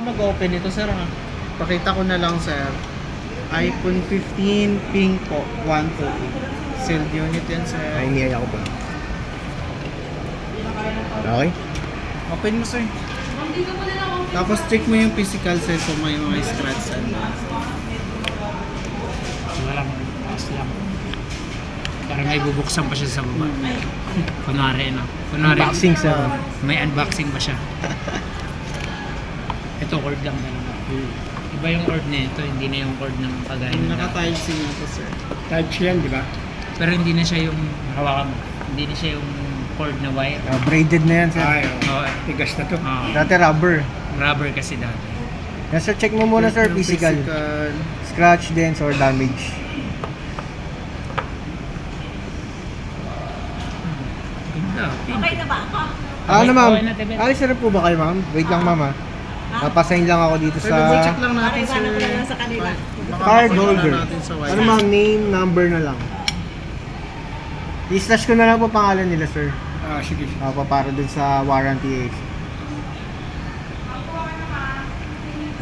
mag-open ito, sir, ha? Pakita ko na lang, sir. iPhone 15 pink po, 128. Sealed unit yan, sir. Ay, niyaya ko pa. Okay. Open mo, sir. Tapos check mo yung physical, sir, kung may mga scratch and Walang taas lang. Parang may bubuksan pa siya sa baba. Kunwari, no? Kunwari, Unboxing, sir. may unboxing pa siya. Ito, cord lang talaga. Iba yung cord na ito, hindi na yung cord ng kagaya na. Naka-type C na ito, sir. Type C yan, di ba? Pero hindi na siya yung, hawakan mo, hindi na siya yung cord na wire. Braided na yan, sir. Ay, Oo, tigas na to. Dati rubber. rubber kasi dati. Yan, sir, check mo muna, sir, Yung physical. Scratch, dents, or damage. Ganda, pink. Okay na ba ako? Ano, ma'am? okay na, Tibet. Alis na rin po ba kayo, ma'am? Wait lang, ma'am, ha? Papasign lang ako dito Sir, double check sa lang natin, Para sir. iwanan ko na lang sa kanila. Baka card mapagdala holder. natin sa white. Ano, ma'am? Name, number na lang. I-slash ko na lang po pangalan nila, sir. Sige, sige. Para dun sa warranty age.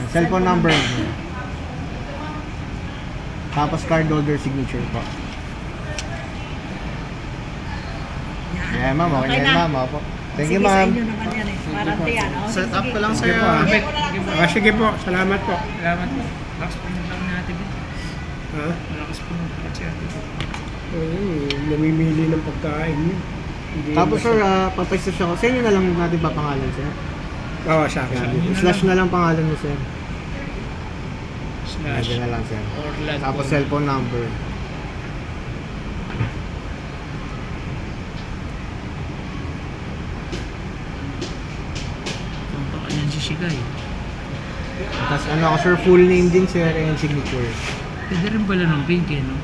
Cellphone number. Tapos card holder signature po. Yeah, ma'am. Okay Okay na, na. ma'am. Opo. Thank you, Sige, sa ma'am. inyo naman yan eh. Parang yan, oh. Set up ko lang, Sige sir. po, ah. Sige, wala lang sa'yo. Sige po, salamat po. Salamat po. Lakas po lang natin. Ha? Malakas po ng siya. Namimili ng pagkain yun. Hindi Tapos, yan sir, papaistos ako. Sa inyo na lang natin papangalan, sir. Oo, sa akin. Slash na lang pangalan mo, sir. Slash. Lagyan na lang, sir. Orlando. Tapos cellphone number. Pampakan yan si Shigay. Tapos ano ako, sir, full name din, sir, and signature. Pwede rin pala ng pink eh, no?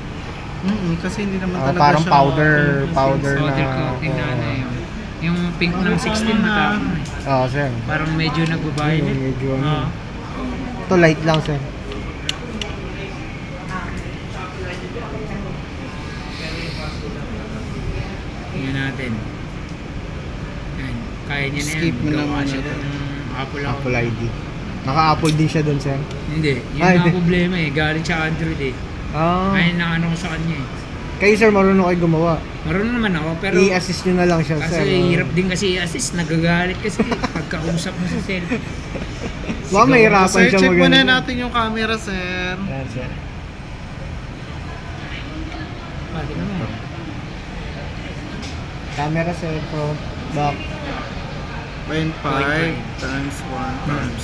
Kasi hindi naman Oh, talaga parang siya powder na. Powder coating na ano oo. yun. Yung pink ng 16 matapon eh. Oo, sir. Parang medyo nagbabahay Yung din. medyo ano. Oo. Ito light lang, sir. Tingnan natin. Yan. Kaya niya na yan. Skip mo lang Gawa muna siya rin. ng Apple ako. Apple ID. Naka-Apple din siya doon, sir. Hindi. Yun Ay, ang hindi. problema eh. Galing sa Android eh. Ayun na ano ko sa kanya eh. Kayo, sir, marunong kayo gumawa. Marunong naman ako pero I-assist nyo na lang siya, kasi sir. hirap din kasi i-assist. Nagagalit kasi pagkausap mo sa cellphone. Baka mahirapan Sir, siya check muna mag-ano. natin yung camera, sir. Yan, sir. Pwede naman. Camera, sir, front, back. 0.5 times 1 times